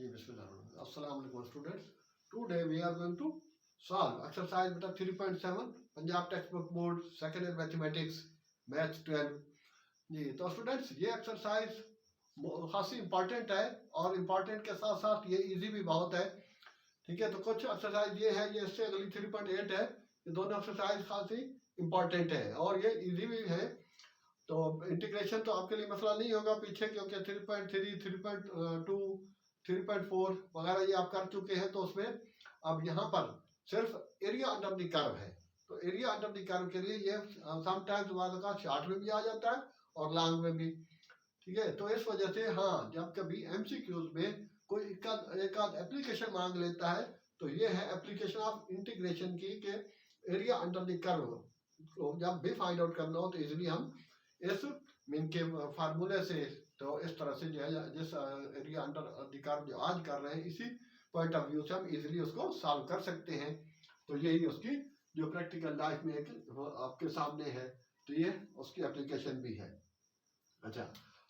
Assalamu alaikum students. Today we are going to solve exercise beta 3.7 Punjab text book board second year mathematics math 12 जी। तो students ये exercise खासी important है और important के साथ साथ ये इजी भी बहुत है। ठीक है, तो कुछ एक्सरसाइज ये है, ये इससे अगली 3.8 है। ये दोनों एक्सरसाइज खासी इंपॉर्टेंट है और ये इजी भी है। तो इंटीग्रेशन तो आपके लिए मसला नहीं होगा पीछे, क्योंकि 3.3, 3.2, 3.4 वगैरह ये आप कर चुके हैं। तो उसमें अब यहाँ पर सिर्फ एरिया अंडर द कर्व है। तो एरिया अंडर द कर्व के लिए ये समटाइम्स शॉर्ट में भी आ जाता है और लॉन्ग में भी। ठीक है, तो इस वजह से हाँ, जब कभी एमसीक्यूज में कोई एक आध एप्लीकेशन मांग लेता है तो ये है एप्लीकेशन ऑफ इंटीग्रेशन की के एरिया अंडर द कर्व को जब भी फाइंड आउट करना हो तो इजीली हम इस मीन के फार्मूले से, तो इस तरह से जो है जिस एरिया अंडर द कर्व जो आज कर रहे हैं इसी पॉइंट ऑफ व्यू से हम इजीली उसको सॉल्व कर सकते हैं। तो यही उसकी जो प्रैक्टिकल लाइफ में एक आपके सामने है, तो ये उसकी एप्लीकेशन भी है। अच्छा,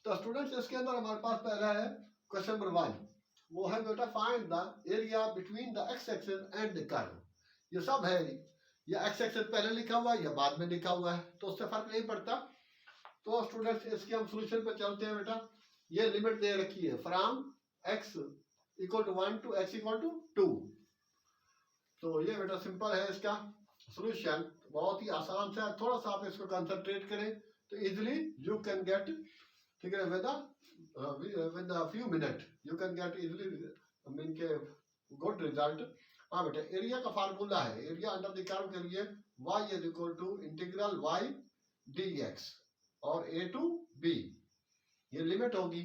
तो स्टूडेंट्स इसके अंदर हमारे पास पहला है क्वेश्चन नंबर 1, वो है बेटा find the area between the x axis and the curve. ये सब है, ये एक्स एक्सिस पहले लिखा हुआ है या बाद में लिखा हुआ है तो उससे फर्क नहीं पड़ता। तो स्टूडेंट्स इसके हम सोल्यूशन पे चलते हैं। बेटा ये लिमिट दे रखी है from x equal to 1 to x equal to 2। तो ये बेटा सिंपल है, इसका सोल्यूशन बहुत ही आसान से, थोड़ा सा आप इसको कंसंट्रेट करें तो इजीली यू कैन गेट, ठीक है, with a few minute you can get easily mean के गुड रिजल्ट। हाँ बेटा, एरिया का फार्मूला है, एरिया अंडर द कर्व के लिए y is equal to integral y dx और a टू b, ये लिमिट होगी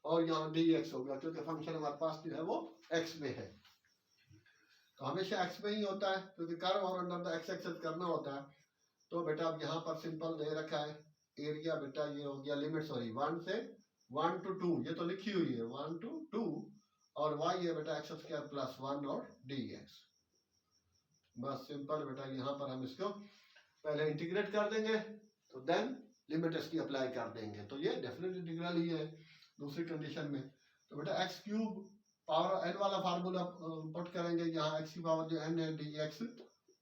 और यहाँ dx होगा क्योंकि फंक्शन हमारे पास जो है वो x में है। तो हमेशा x में ही होता है क्योंकि कर्व और अंडर द x एक्सिस करना होता है। तो बेटा अब यहाँ पर सिंपल दे रखा है एरिया, बेटा ये हो गया लिमिट, सॉरी 1 से 1 टू 2, ये तो लिखी हुई है 1 टू 2 और y है बेटा एक्स स्क्वायर प्लस 1 और dx। बस सिंपल बेटा, यहाँ पर हम इसको पहले इंटीग्रेट कर देंगे तो देन लिमिट इसकी अप्लाई कर देंगे। तो ये डेफिनेट इंटीग्रल ही है दूसरी कंडीशन में। तो बेटा एक्स क्यूब पावर n वाला फार्मूला पुट करेंगे, यहाँ x की पावर जो n है dx,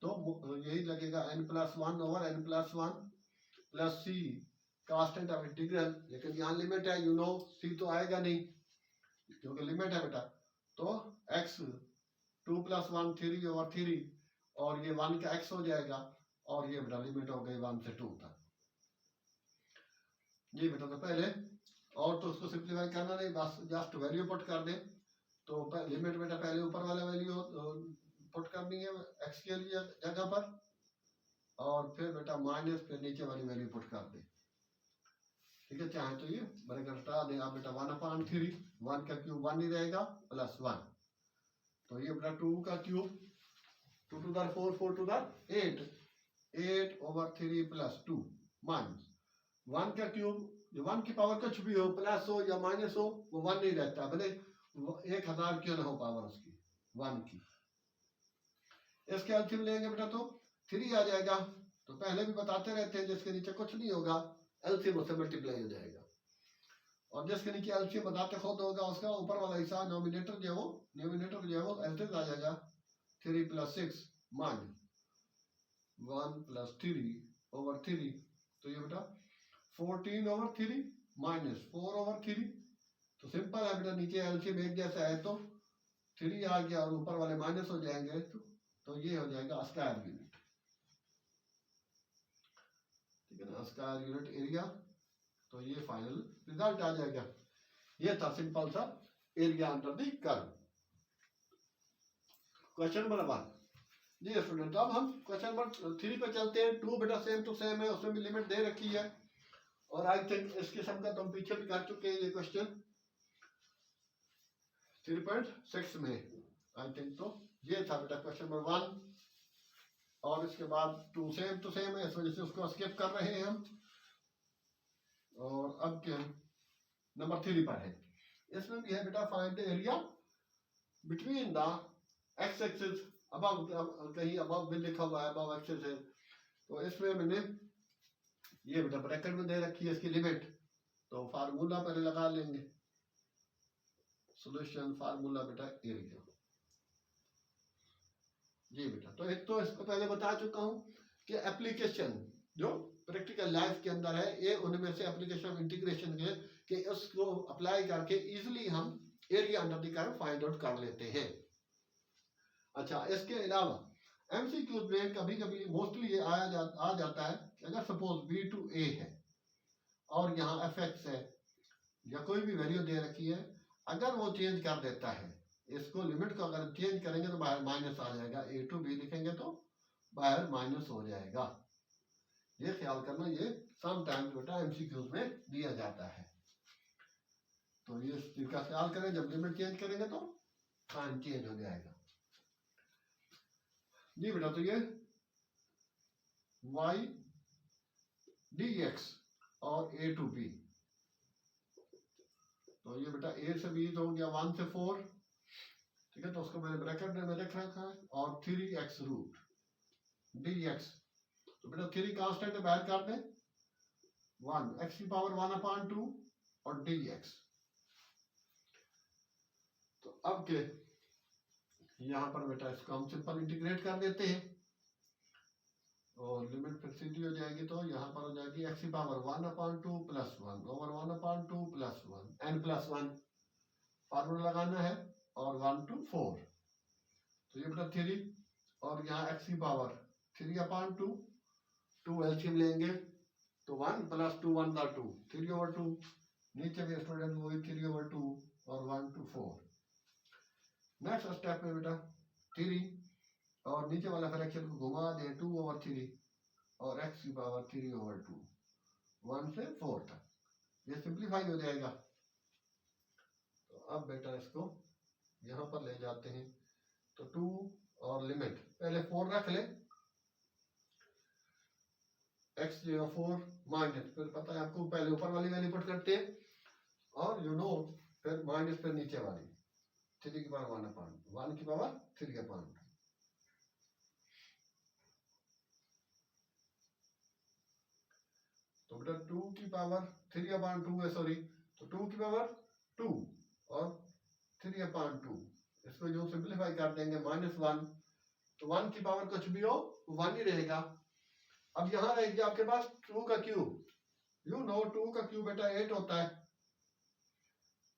तो यही लगेगा n plus 1 over n plus 1 plus c constant of integral. लेकिन यहाँ लिमिट है, यू नो c तो आएगा नहीं क्योंकि लिमिट है बेटा। तो x 2 प्लस 1 3 ओवर 3 और ये 1 का x हो जाएगा और ये बेटा लिमिट हो गई 1 से 2 तक। जी बेटा, तो पहले और तो उसको सिंप्लीफाई करना नहीं, बस जस्ट वैल्यू पुट कर दे। तो लिमिट बेटा पहले ऊपर वाला वैल्यू पुट करनी है x के लिए जगह पर और फिर बेटा माइनस फिर नीचे वाली वैल्यू पुट कर दे। ठीक है, चाहे तो ये बराबर हटा दे आप बेटा 1/3, 1 का क्यूब 1 ही रहेगा प्लस 1। तो ये बेटा 2 का cube 2 to the 4 4 to the 8 8 over 3 plus 2 minus 1 का क्यूब, जो 1 की पावर कुछ भी हो, प्लस हो या माइनस हो, वो 1 नहीं रहता, भले 1000 क्यों ना हो पावर उसकी 1 की। इसके एलसीएम लेंगे बेटा तो 3 आ जाएगा। तो पहले भी बताते रहते हैं जिसके नीचे कुछ नहीं होगा एलसीएम उससे मल्टीप्लाई हो जाएगा और जिसके नीचे एलसीएम बताते खुद होगा उसका ऊपर वाला हिस्सा न्यूमरेटर जो है वो एलसीएम आ जाएगा 3 प्लस 6 माइनस 1 प्लस 3 ओवर 3। तो ये बेटा 14 ओवर 3 माइनस 4 ओवर 3। तो सिंपल है बेटा, नीचे एलसीएम एक जैसा है तो 3 आ गया और ऊपर वाले माइनस हो जाएंगे तो ये हो जाएगा स्क्वायर यूनिट। ठीक है ना, स्क्वायर यूनिट एरिया। तो ये फाइनल रिजल्ट आ जाएगा। ये था सिंपल सा area under the curve. Question number 1 जी स्टूडेंट, अब हम क्वेश्चन नंबर 3 पे चलते हैं। 2 बेटा सेम टू सेम है, उसमें भी लिमिट दे रखी है और आई थिंक इस किस्म का तो हम पीछे भी कर चुके हैं ये क्वेश्चन 3.6 में आई थिंक। तो ये था बेटा क्वेश्चन नंबर 1 और इसके बाद 2 सेम टू सेम है, इस वजह से उसको स्किप कर रहे हैं हम। और अब क्या नंबर 3 पर है, इसमें भी है बेटा find the area between the x axis above, कहीं अबव भी लिखा हुआ है अबव एक्सिस है। तो इसमें मैंने ये बेटा ब्रैकेट में दे रखी है इसकी लिमिट, तो फार्मूला पहले लगा लेंगे। सॉल्यूशन फार्मूला बेटा एरिया। जी बेटा, तो एक तो इसको पहले बता चुका हूं कि एप्लीकेशन जो प्रैक्टिकल लाइफ के अंदर है, ये उनमें से एप्लीकेशन ऑफ इंटीग्रेशन के कि उसको अप्लाई करके इजीली हम area under the curve find out कर लेते हैं। अच्छा, इसके अलावा एमसीक्यूज में कभी कभी मोस्टली ये आ जाता है कि अगर सपोज बी टू ए है और यहाँ एफ एक्स है या कोई भी वैल्यू दे रखी है, अगर वो चेंज कर देता है, इसको लिमिट को अगर चेंज करेंगे तो बाहर माइनस आ जाएगा, ए टू बी लिखेंगे तो बाहर माइनस हो जाएगा। ये ख्याल करना, ये समटाइम्स बेटा एमसीक्यूज में दिया जाता है, तो ये इस चीज का ख्याल करें, जब लिमिट चेंज करेंगे तो साइन चेंज हो जाएगा। जी बेटा, तो ये y dx और a टू b, तो ये बेटा a से b हो गया 1 से 4, ठीक है, तो उसको मैंने ब्रैकेट में रख रखा है, और 3x रूट dx, तो बेटा 3 कांस्टेंट है, बाहर काट दें, 1 x की पावर 1/2 और dx। तो अब के यहां पर बेटा इसको हम सिंपल इंटीग्रेट कर देते हैं, और लिमिट फिर सीधी हो जाएगी, तो यहाँ पर हो जाएगी x की power 1/2 plus 1 over 1/2 plus 1 n plus 1, formula लगाना है, और 1 to 4, तो ये बेटा 3, और यहाँ x की पावर 3/2, 2 एलसीएम लेंगे तो 1 प्लस 2 1 2, 3/2, नीचे भी स्टूडेंट वही 3/2 और 1 to 4। नेक्स्ट स्टेप में बेटा 3, और नीचे वाला फ्रैक्शन को घुमा दे 2/3 और x की पावर 3/2, 1 से 4 तक, ये सिंप्लीफाई हो जाएगा। तो अब बेटा इसको यहाँ पर ले जाते हैं, तो 2 और लिमिट पहले 4 रख ले, x जो 4 माइनस, फिर पता है आपको पहले ऊपर वाली वैल्यू पुट करते हैं, और यू नो फिर माइनस, फिर नीचे वाली 3 की पावर 1 की पावर 3/2, तो बेटा 2 की पावर 3/2 है, सॉरी, तो 2 की पावर 2 और 3/2, इसको जो सिंप्लीफाई कर देंगे -1, तो 1 की पावर कुछ भी हो 1 ही रहेगा। अब यहां रहेगी आपके पास 2 का क्यूब, यू नो 2 का क्यूब बेटा 8 होता है,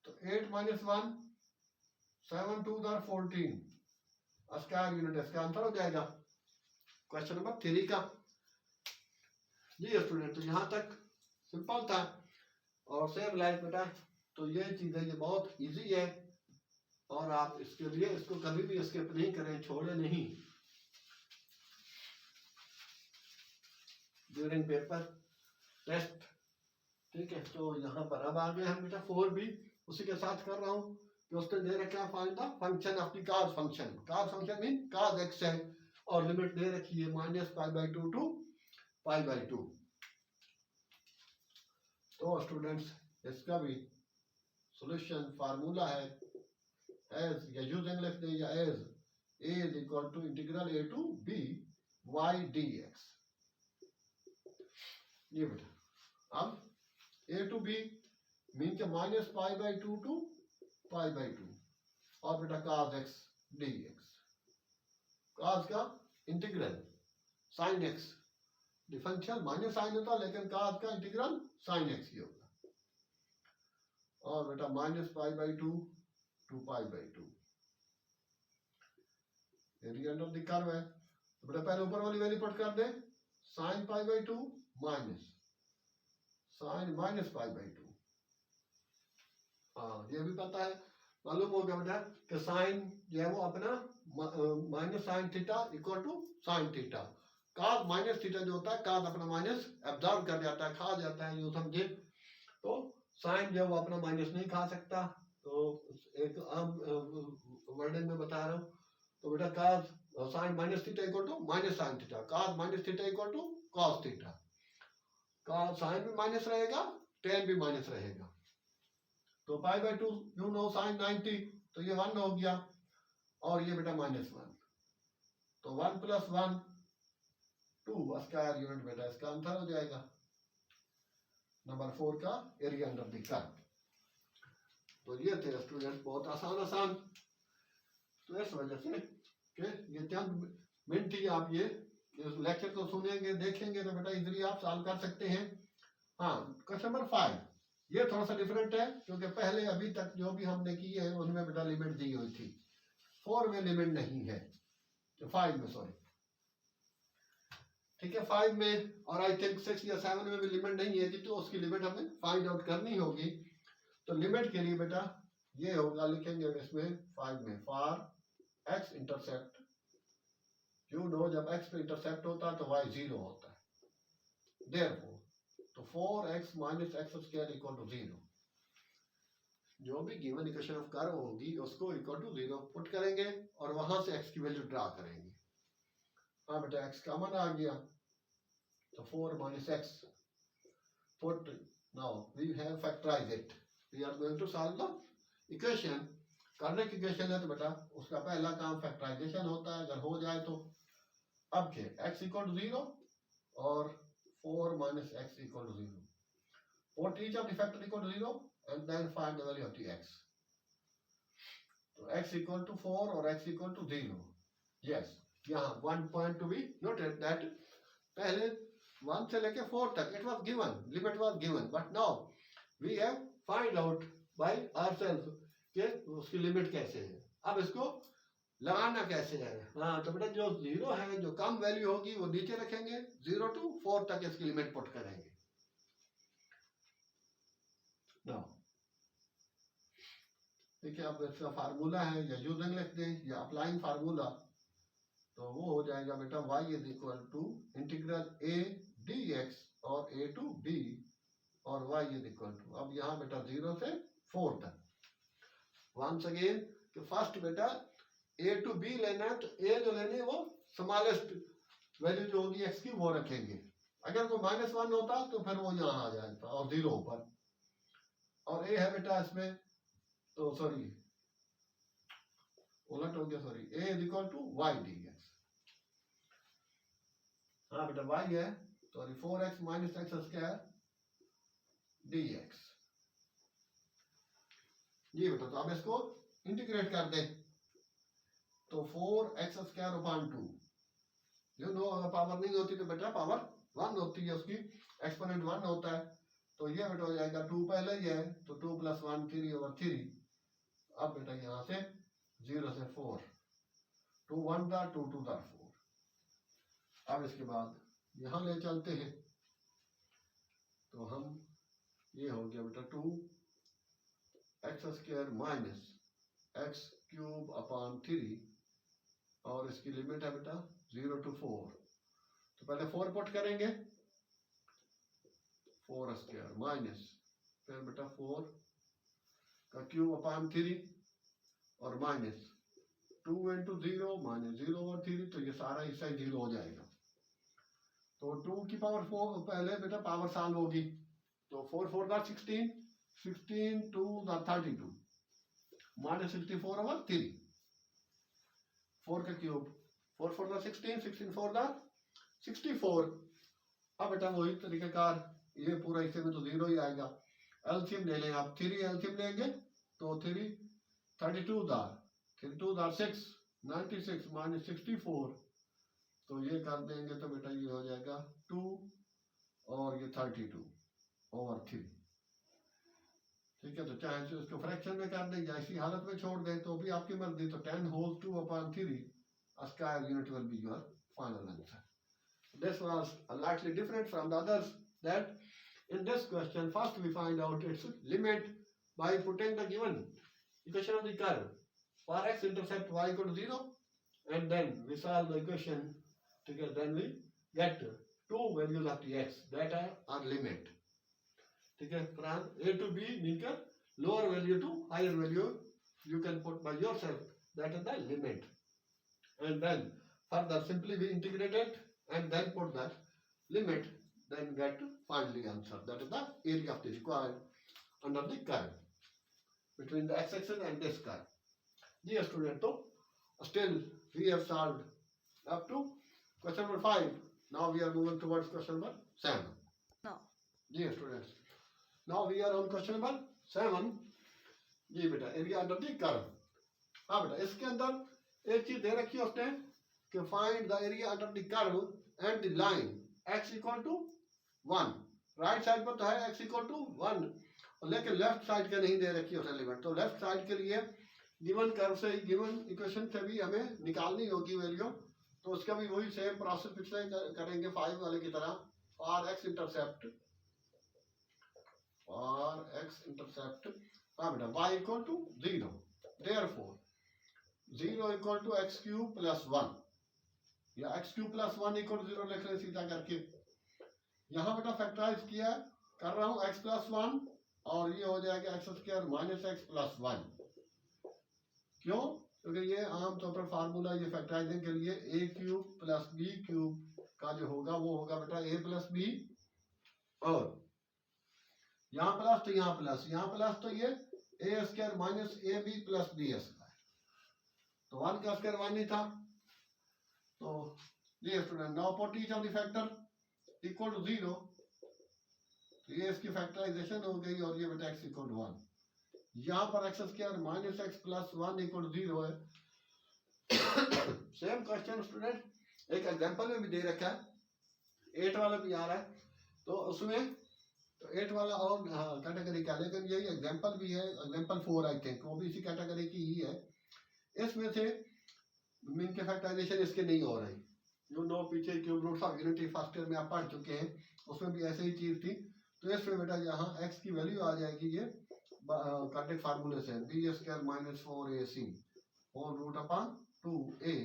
तो 8 - 1 7 2 14 स्क्वायर यूनिट, इसका आंसर हो जाएगा क्वेश्चन नंबर 3 का। जी स्टूडेंट, तो यहाँ तक सिंपल था, और सेम लाइफ बेटा, तो ये चीजें ये बहुत इजी है, और आप इसके लिए इसको कभी भी स्किप नहीं करें, छोड़े नहीं ड्यूरिंग पेपर टेस्ट, ठीक है। तो यहाँ पर अब आ गए हम बेटा 4 भी उसी के साथ कर रहा हूँ, कि उसने दे रखा है find the function of the cos function, cos function mean cos x है, और लिमिट दे रखी है -π/2 टू π/2। तो स्टूडेंट्स, इसका भी सॉल्यूशन फार्मूला है एज, या यूजिंग लिख दे, या as a is equal to integral a to b y dx। ये बेटा अब a टू b मीन के -π/2 टू π/2, और बेटा cos x dx, cos का integral sin x, differential minus sine होता है, लेकिन cos का इंटीग्रल sin x ही होगा, और बेटा -π/2 to π/2, area under the curve है, तो बेटा पहले ऊपर वाली वैल्यू पुट कर दे, sin π/2 माइनस sin -π/2, हाँ ये भी पता है, मालूम हो गया बेटा कि साइन जो है वो अपना minus sine theta equal to sine theta, cos minus theta जो होता है, cos अपना माइनस एब्जॉर्ब कर जाता है, खा जाता है, यूं समझे, तो साइन जो है वो अपना माइनस नहीं खा सकता, तो एक आम वर्डिंग में बता रहा हूँ, तो बेटा cos sine minus theta equal to minus sine theta, cos minus theta equal to cos theta, का साइन भी माइनस रहेगा, tan भी माइनस रहेगा, तो π/2 यू नो sin 90, तो ये 1 हो गया, और ये बेटा -1, तो 1 + 1 2 स्क्वायर यूनिट बेटा, इसका आंसर हो जाएगा नंबर 4 का एरिया अंडर द कर्व। तो ये थे स्टूडेंट्स बहुत आसान आसान। तो इस वजह से कि ये चंद मिनट ही आप ये इस लेक्चर को सुनेंगे देखेंगे तो बेटा इजीली आप सॉल्व कर सकते हैं। हाँ, क्वेश्चन नंबर 5 ये थोड़ा सा डिफरेंट है क्योंकि पहले अभी तक जो भी हमने की है उनमें बेटा लिमिट दी हुई थी, 4 में लिमिट नहीं है, तो 5 में सॉरी, ठीक है 5 में, और आई थिंक 6 या 7 में भी लिमिट नहीं है, तो उसकी लिमिट हमें फाइंड आउट करनी होगी। तो लिमिट के लिए बेटा ये होगा, लिखेंगे इसमें 5 में for x intercept, you know जब एक्स पे इंटरसेप्ट होता है तो वाई 0 होता है, देयरफॉर तो 4x minus x square equal to 0, जो भी गिवन इक्वेशन ऑफ कर्व होगी उसको इक्वल टू 0 पुट करेंगे और वहां से x की वैल्यू ड्रा करेंगे। हाँ बेटा x कॉमन आ गया, तो 4 minus x put, now we have factorise it, we are going to solve the equation. करने की इक्वेशन है तो बेटा उसका पहला काम फैक्टराइजेशन होता है, अगर हो जाए तो। अब के x इक्वल टू 0 और 4 minus x equal to 0. Put each of the factor equal to 0 and then find the value of the x. So x equal to 4 or x equal to 0. Yes. यहाँ one point to be noted that पहले 1 से लेके 4 तक it was given, limit was given, but now we have find out by ourselves कि उसकी limit कैसे है। अब इसको लगाना कैसे है? हाँ तो बेटा जो 0 है, जो कम वैल्यू होगी वो नीचे रखेंगे, 0 to 4 तक इसकी लिमिट पुट करेंगे। नाउ देखिए अब इसका फार्मूला है, या यूजिंग लिख दें या अप्लाइंग फार्मूला, तो वो हो जाएगा बेटा y is equal to integral a dx और a to b और y इज इक्वल टू, अब यहाँ बेटा 0 से 4 तक। वंस अगेन कि फर्स्ट बेटा a to b लेना है, तो a जो लेनी है वो स्मॉलेस्ट वैल्यू जो होगी x की वो रखेंगे। अगर कोई -1 होता तो फिर वो यहाँ आ जाता और 0 ऊपर, और a है बेटा इसमें, तो सॉरी उलट हो गया, sorry a is equal to y dx। हाँ बेटा y है, sorry 4x minus x square dx। ये बेटा तो अब इसको इंटीग्रेट कर दें, तो 4x square upon 2, you know अगर पावर नहीं होती तो बेटा पावर 1 होती है, उसकी एक्सपोनेंट 1 होता है, तो ये बेटा हो जाएगा 2 पहले ही है, तो 2 + 1 3 over 3। अब बेटा यहाँ से 0 से 4, 2 1 था, 2 2 था 4। अब इसके बाद यहाँ ले चलते हैं, तो हम ये हो गया बेटा 2x square minus x cube upon 3, और इसकी लिमिट है बेटा 0 to 4, तो पहले 4 पुट करेंगे, 4 स्क्वायर माइनस फिर बेटा 4 का क्यूब अपॉन 3 और माइनस 2 into 0 माइनस 0 over 3, तो ये सारा हिस्सा 0 हो जाएगा। तो 2 की पावर 4 पहले बेटा पावर सॉल्व होगी, तो 4 4 का 16, 16 2 का 32 माइनस 64 over 3, 4 का क्यूब, 4 4 का 16, 16 4 का 64। अब बेटा वही तरीकाकार, ये पूरा हिस्से में तो 0 ही आएगा, एलसीएम ले लें आप, 3 एलसीएम लेंगे तो 3 32 दार, 3 2 दार 6 96 माइनस 64, तो ये कर देंगे तो बेटा ये हो जाएगा 2 और ये 32 over 3। ठीक है, तो चाहे तो इसको फ्रैक्शन में कर दें या इसी हालत में छोड़ दें तो भी आपकी मर्जी, तो 10 whole 2 upon 3 square unit will be your final answer. This was slightly different from the others, that in this question first we find out its limit by putting the given equation of the curve for x intercept y equal to 0, and then we solve the equation together, then we get two values of the x that are limit। ठीक है, from a to b मिलकर lower value to higher value you can put by yourself, that is the limit, and then further simply we integrate it and then put the limit, then get finally answer, that is the area of the required under the curve between the x-axis and this curve। Dear student, so still we have solved up to question number 5, now we are moving towards question number 7। No. Dear students, now we are on question number 7, जी बेटा, area under the curve. हाँ बेटा, इसके अंदर एक चीज दे रखी है उसने कि find the area under the curve and the line x equal to 1। Right side पर तो है x इक्वल टू 1, लेकिन लेफ्ट साइड के नहीं दे रखी है उसने लिमिट। तो लेफ्ट साइड के लिए गिवन कर्व से, गिवन इक्वेशन से भी हमें निकालनी होगी वैल्यू। तो उसका भी वही सेम प्रोसेस पिछले करेंगे 5 वाले की तरह। फॉर x इंटरसेप्ट, हाँ बेटा, y equal to 0, therefore 0 equal to x cube plus 1, या x cube plus 1 equal to 0 लिख रहे सीधा करके। यहाँ बेटा फैक्टराइज किया कर रहा हूँ x प्लस 1, और ये हो जाएगा x square minus x plus 1। क्यों? क्योंकि ये आमतौर पर फार्मूला ये फैक्टराइजिंग के लिए ए क्यूब प्लस बी क्यूब का जो होगा वो होगा बेटा ए प्लस बी, और यहाँ प्लस तो यहाँ प्लस, यहाँ प्लस तो ये A square minus A B plus B square. तो 1 का स्क्वायर 1 ही था। तो ये student, now put each of the factor equal to 0। तो ये इसकी फैक्टराइजेशन हो गई, और ये बेटा x इक्वल टू 1। यहाँ पर x square minus x plus 1 equal to 0 है। सेम क्वेश्चन स्टूडेंट एक एग्जांपल में भी दे रखा है, 8 वाला भी आ रहा है। तो उसमें तो 8 वाला और कैटेगरी का, लेकिन यही एग्जांपल भी है, एग्जांपल 4 आई थिंक, वो भी इसी कैटेगरी की ही है। इसमें से मीन के फैक्टराइजेशन इसके नहीं हो रही। यू नो, पीछे cube roots of unity first year में आप पढ़ चुके हैं, उसमें भी ऐसे ही चीज थी। तो इसमें बेटा यहाँ x की वैल्यू आ जाएगी ये क्वाड्रेटिक फार्मूले से, b square minus 4ac whole root upon 2a।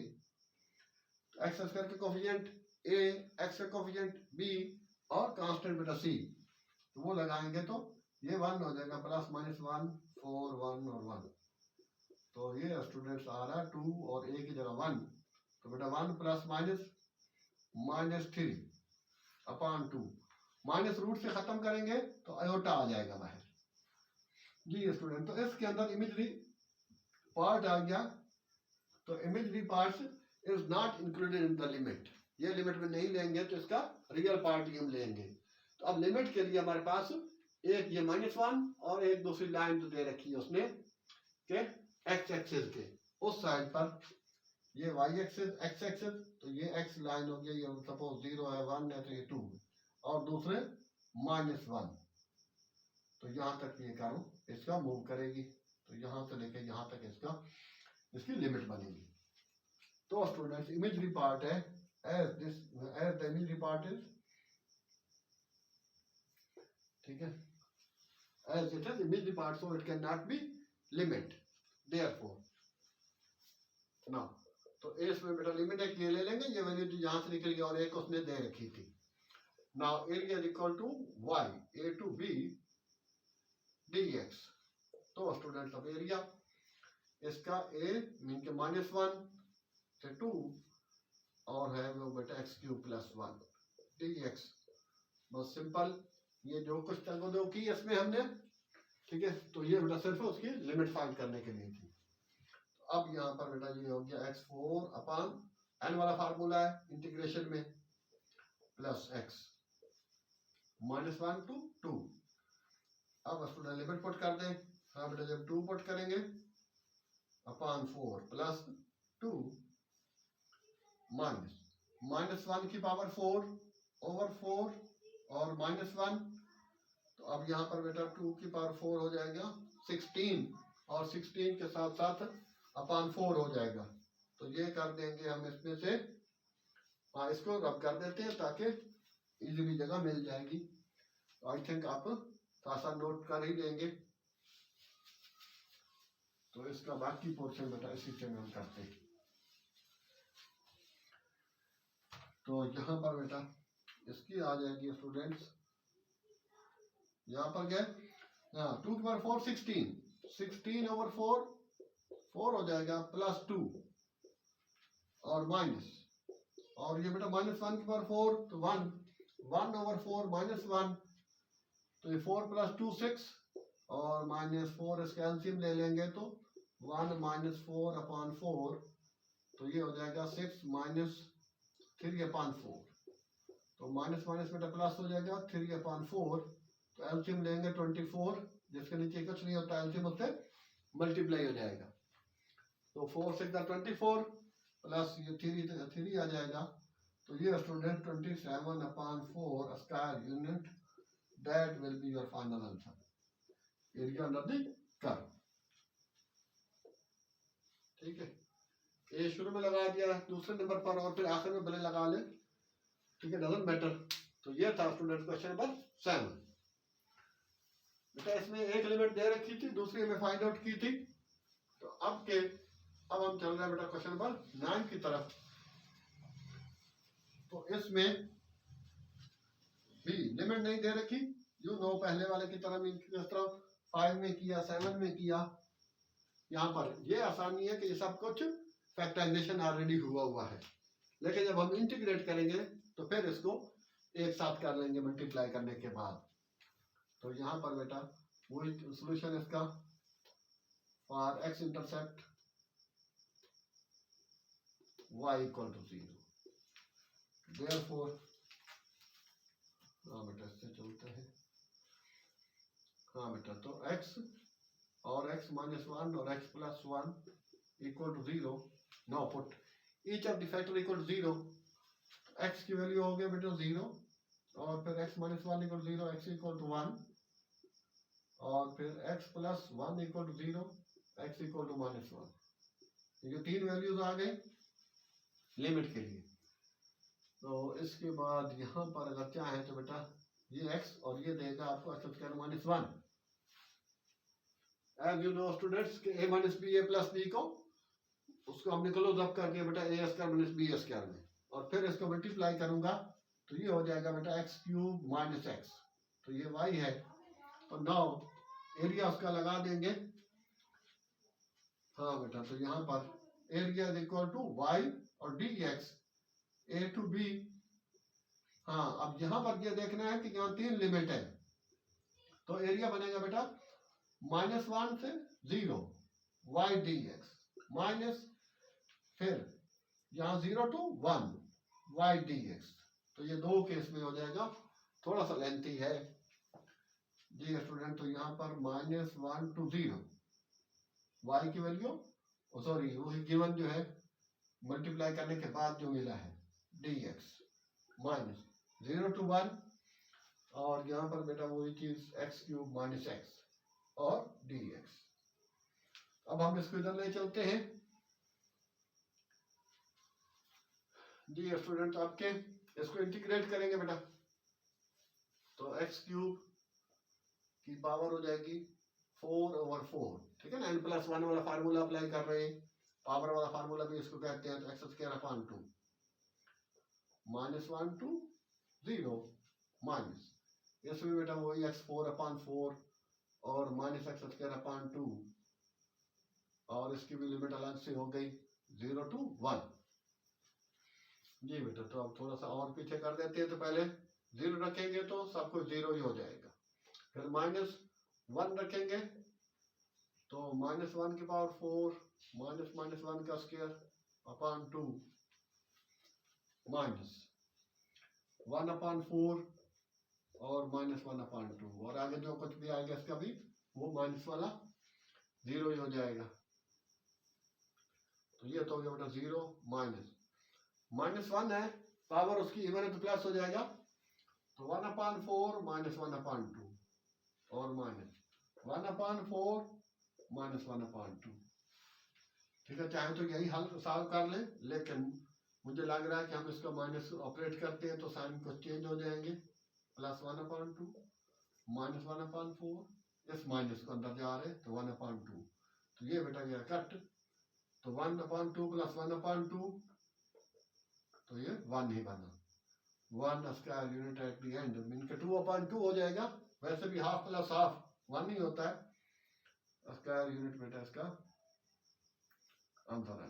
X square के कोफिशिएंट a, x का कोफिशिएंट b, और कांस्टेंट बेटा c, तो वो लगाएंगे तो ये 1 हो जाएगा, प्लस माइनस 1 4 1 और 1। तो ये स्टूडेंट्स आ रहा है 2 और a की जगह 1। तो बेटा 1 plus minus minus 3 upon 2, minus root से खत्म करेंगे तो आयोटा आ जाएगा बाहर। जी स्टूडेंट, तो इसके अंदर इमेजरी पार्ट आ गया। तो imagery parts is not included in the limit, ये लिमिट में नहीं लेंगे, तो इसका रियल पार्ट ही हम लेंगे। तो अब लिमिट के लिए हमारे पास एक ये -1 और एक दूसरी लाइन जो दे रखी है उसने के एक्स एक्सिस के उस साइड पर, ये वाई एक्सिस एक्स एक्सिस, तो ये एक्स लाइन हो गई, ये सपोज 0 है, 1 है, तो ये 2, और दूसरे -1। तो यहाँ तक ये करो इसका मूव करेगी, तो यहाँ से लेके यहाँ तक इसकी लिमिट बनेगी। तो स्टूडेंट्स इमेजरी पार्ट है as the imaginary part is, ठीक है, as it is imaginary part, so it can not be limit, therefore now. तो इसमें बेटा लिमिट एक ये ले लेंगे, ये वैल्यू जो यहाँ से निकल गई, और एक उसने दे रखी थी। Now area is equal to y a to b dx। तो स्टूडेंट्स अब एरिया इसका a मीन के -1 से 2, और है वो बेटा x क्यूब प्लस 1 dx। बस सिंपल, ये जो कुछ तक की इसमें हमने, ठीक है, तो ये बेटा सिर्फ उसकी लिमिट फाइंड करने के लिए थी। तो अब यहाँ पर बेटा ये हो गया x4 अपॉन n वाला फार्मूला है इंटीग्रेशन में, प्लस x -1 to 2। अब स्टूडेंट लिमिट पुट कर दें। हाँ बेटा, जब 2 पुट करेंगे अपॉन 4 प्लस 2 -1 की पावर 4 ओवर 4 और -1। तो अब यहाँ पर बेटा 2 की पावर 4 हो जाएगा 16, और 16 के साथ साथ अपॉन 4 हो जाएगा। तो ये कर देंगे हम इसमें से, हाँ इसको रब कर देते हैं ताकि इजीली जगह मिल जाएगी। तो आई थिंक आप साथ नोट कर ही लेंगे। तो इसका बाकी पोर्शन बेटा इसी से हम करते हैं। तो यहाँ पर बेटा इसकी आ जाएगी स्टूडेंट्स, यहाँ पर क्या, हाँ 2 की पावर 4 16 ओवर 4 हो जाएगा, प्लस 2 और माइनस, और ये बेटा -1 की पावर 4, तो 1 ओवर 4 -1, तो ये 4 प्लस 2 6, और -4 इसका एलसीएम ले लेंगे तो 1 -4 अपॉन 4, तो ये हो जाएगा 6 -3 अपॉन 4। तो माइनस माइनस बेटा प्लस हो जाएगा 3 अपॉन 4। तो एलसीएम लेंगे 24, जिसके नीचे कुछ नहीं होता, एलसीएम उससे मल्टीप्लाई हो जाएगा। तो 4 6 24 प्लस ये 3 आ जाएगा। तो ये student 27/4 square unit, that will be your final answer. Area under the curve. ठीक है, ये शुरू में लगा दिया दूसरे नंबर पर और फिर आखिर में भले लगा ले, ठीक है, डजंट मैटर। तो ये था स्टूडेंट क्वेश्चन नंबर 7। बेटा इसमें एक लिमिट दे रखी थी, दूसरी हमें फाइंड आउट की थी। तो अब हम चल रहे हैं बेटा क्वेश्चन नंबर 9 की तरफ। तो इसमें भी लिमिट नहीं दे रखी, यू नो पहले वाले की तरह जिस तरह 5 में किया, 7 में किया। यहाँ पर ये आसानी है कि ये सब कुछ फैक्टराइजेशन ऑलरेडी हुआ है, लेकिन जब हम इंटीग्रेट करेंगे तो फिर इसको एक साथ कर लेंगे मल्टीप्लाई करने के बाद। तो यहाँ पर बेटा वही सोल्यूशन इसका, for x intercept y equal to 0, therefore, हाँ बेटा इससे चलते हैं। हाँ बेटा तो x और x माइनस 1 और x plus 1 equal to 0। Now put each of the factor equal to 0। x की वैल्यू हो गया बेटा 0, और फिर x minus 1 equal to 0, x equal to 1, और फिर x plus 1 equal to 0, x equal to minus 1। ये 3 वैल्यूज आ गए लिमिट के लिए। तो इसके बाद यहाँ पर अगर चाहे तो बेटा ये x और ये देगा आपको x square minus 1। As you know students के a minus b, a plus b को उसको हमने क्लोज अप कर दिया बेटा a square minus b square में, और फिर इसको मल्टीप्लाई करूंगा तो ये हो जाएगा बेटा x क्यूब माइनस x। तो ये y है। तो नाउ एरिया उसका लगा देंगे। हाँ बेटा तो यहाँ पर area is equal to y और dx a टू b। हाँ अब यहाँ पर ये देखना है कि यहाँ 3 लिमिट है, तो एरिया बनेगा बेटा -1 से 0 y dx माइनस, फिर यहाँ 0 to 1 y dx। तो ये 2 केस में हो जाएगा, थोड़ा सा लेंथी है जी स्टूडेंट। तो यहाँ पर -1 to 0 y की वैल्यू, सॉरी वो गिवन जो है मल्टीप्लाई करने के बाद जो मिला है dx माइनस 0 to 1, और यहाँ पर बेटा वही चीज x क्यूब माइनस x और dx। अब हम इसको इधर ले चलते हैं जी स्टूडेंट। आपके इसको इंटीग्रेट करेंगे बेटा तो x क्यूब की पावर हो जाएगी 4/4, ठीक है ना। n+1 वाला फार्मूला अप्लाई कर रहे हैं, पावर वाला फार्मूला भी इसको कहते हैं। तो x square upon 2 -1 to 0 minus, इसमें बेटा वही x4/4 और माइनस x स्क्वायर अपॉन 2, और इसकी भी लिमिट अलग से हो गई 0 to 1 जी बेटा। तो अब थोड़ा सा और पीछे कर देते हैं। तो पहले 0 रखेंगे तो सब कुछ 0 ही हो जाएगा, फिर -1 रखेंगे तो -1 की पावर 4 माइनस -1 का स्क्वायर अपॉन 2 माइनस 1/4 और -1/2, और आगे जो कुछ भी आएगा इसका भी वो माइनस वाला 0 ही हो जाएगा। तो ये तो हो गया बेटा 0 -1 है, पावर उसकी इवन है तो प्लस हो जाएगा। तो 1/4 -1/2 और -1/4 -1/2, ठीक है। चाहे तो यही हल सॉल्व कर ले, लेकिन मुझे लग रहा है कि हम इसको माइनस ऑपरेट करते हैं तो साइन कुछ चेंज हो जाएंगे। +1/2 -1/4, इस माइनस को अंदर जा रहे तो 1/2, तो ये बेटा गया कट। तो 1/2 + 1/2, तो ये 1 ही बना, 1 square unit eight the and, इनके 2/2 हो जाएगा। वैसे भी हाफ प्लस हाफ 1 ही होता है। स्क्वायर यूनिट बेटा इसका आंसर है।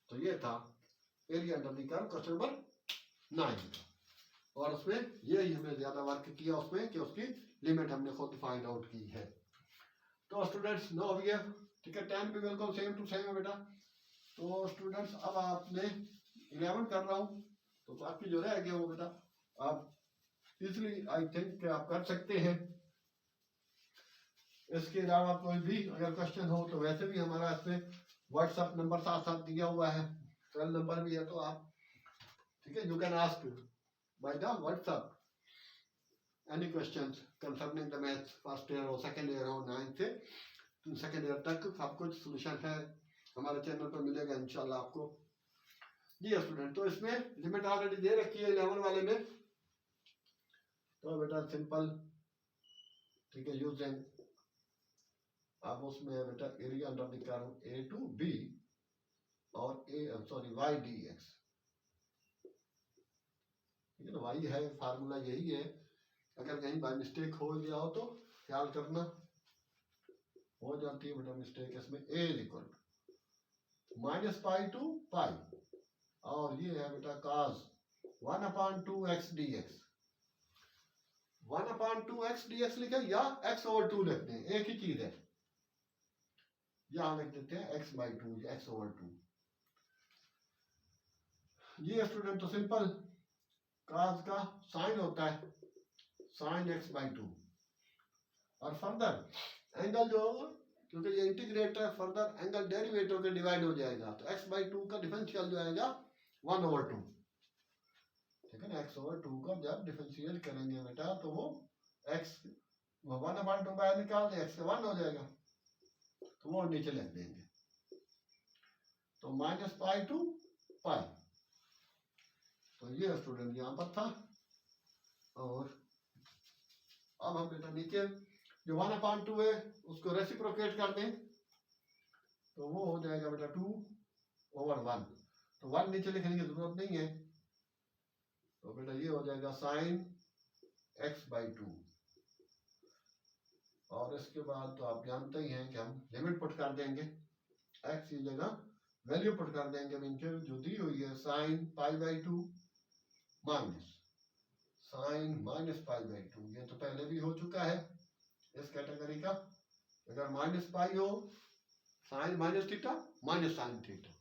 तो ये था area under the curve question number 9, और उसमें यही हमें ज्यादा वर्क किया उसमें कि उसकी लिमिट हमने खुद फाइंड आउट की है। तो स्टूडेंट्स नो ये ठीक है, टाइम भी बिल्कुल सेम टू सेम है बेटा। तो स्टूडेंट्स अब आपने 11 कर रहा हूँ, तो बाकी जो रह गया वो बेटा आप इजली आई थिंक आप कर सकते हैं। इसके अलावा कोई भी अगर क्वेश्चन हो तो वैसे भी हमारा इसमें व्हाट्सएप नंबर साथ साथ दिया हुआ है, सेल नंबर भी है, तो आप ठीक है, you can ask by the WhatsApp any questions concerning the maths first year हो, सेकंड ईयर हो, 9th से सेकंड ईयर तक सब कुछ सोल्यूशन है हमारे चैनल पर मिलेगा इंशाल्लाह आपको। जी स्टूडेंट, तो इसमें लिमिट ऑलरेडी दे रखी है 11 वाले में, तो बेटा सिंपल ठीक है, यूजिंग आप उसमें बेटा area under the curve a to b और वाई डी एक्स, ठीक है ना, वाई है फार्मूला यही है, अगर कहीं बाय मिस्टेक हो गया हो तो ख्याल करना, हो जाती है बेटा मिस्टेक इसमें। A is equal minus pi to pi, और ये है बेटा cos 1/2x dx, 1/2x dx लिखे या x/2 लिखते हैं, एक ही चीज है, यहां लिख देते हैं x/2 या x/2। ये स्टूडेंट तो सिंपल cos का साइन होता है sin x/2, और फर्दर एंगल जो, क्योंकि ये इंटीग्रेट है, फर्दर एंगल डेरिवेटिव के डिवाइड हो जाएगा, तो x/2 का डिफरेंशियल जो आएगा 1/2, ठीक है ना, x/2 का जब डिफरेंशियल करेंगे बेटा तो वो x 1/2 बाहर निकाल दे, x से 1 हो जाएगा, तो वो नीचे लिख देंगे, तो माइनस पाई टू पाई, तो ये स्टूडेंट यहाँ पर था। और अब हम बेटा नीचे जो 1/2 है उसको रेसिप्रोकेट कर दें, तो वो हो जाएगा बेटा 2/1, तो 1 नीचे लिखने की जरूरत नहीं है, तो बेटा ये हो जाएगा sin x/2, और इसके बाद तो आप जानते ही हैं कि हम लिमिट पुट कर देंगे, x की जगह वैल्यू पुट कर देंगे, नीचे जो दी हुई है sin π/2 माइनस sin -π/2, ये तो पहले भी हो चुका है इस कैटेगरी का, अगर माइनस पाई हो sine minus theta minus sine theta,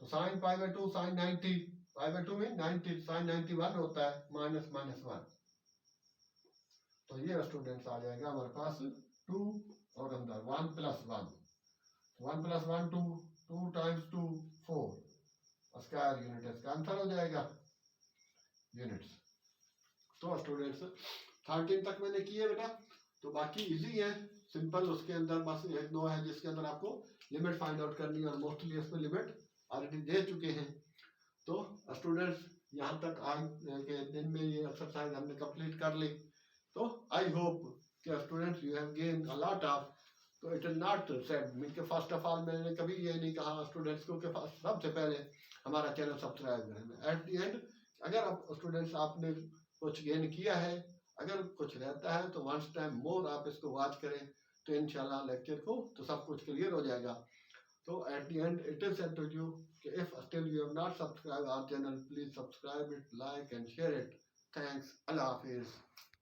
तो साइन π/2 साइन 90, π/2 में 90, साइन 91 होता है, माइनस माइनस 1, तो ये स्टूडेंट्स आ जाएगा हमारे पास 2 और अंदर 1 + 1, 1 + 1 2, 2 × 2 4, स्क्वायर यूनिट इसका आंसर हो जाएगा यूनिट्स। तो स्टूडेंट्स 13 तक मैंने किए बेटा, तो बाकी इजी है, सिंपल, उसके अंदर बस 1-2 है जिसके अंदर आपको लिमिट फाइंड आउट करनी है, और मोस्टली इसमें लिमिट ऑलरेडी दे चुके हैं। तो स्टूडेंट्स यहाँ तक आज के दिन में ये एक्सरसाइज हमने कंप्लीट कर ली, तो आई होप कि students you have gain a lot of, तो it is not said mean के फर्स्ट ऑफ ऑल मैंने कभी ये नहीं कहा स्टूडेंट्स को कि सबसे पहले हमारा चैनल सब्सक्राइब करें, एट द एंड अगर आप स्टूडेंट्स आपने कुछ गेन किया है, अगर कुछ रहता है तो वंस टाइम मोर आप इसको वॉच करें, तो इंशाल्लाह लेक्चर को तो सब कुछ क्लियर हो जाएगा। तो at the end it is said to you कि if still you have not subscribe our channel, please subscribe it, like and share it. Thanks, अल्लाह हाफिज।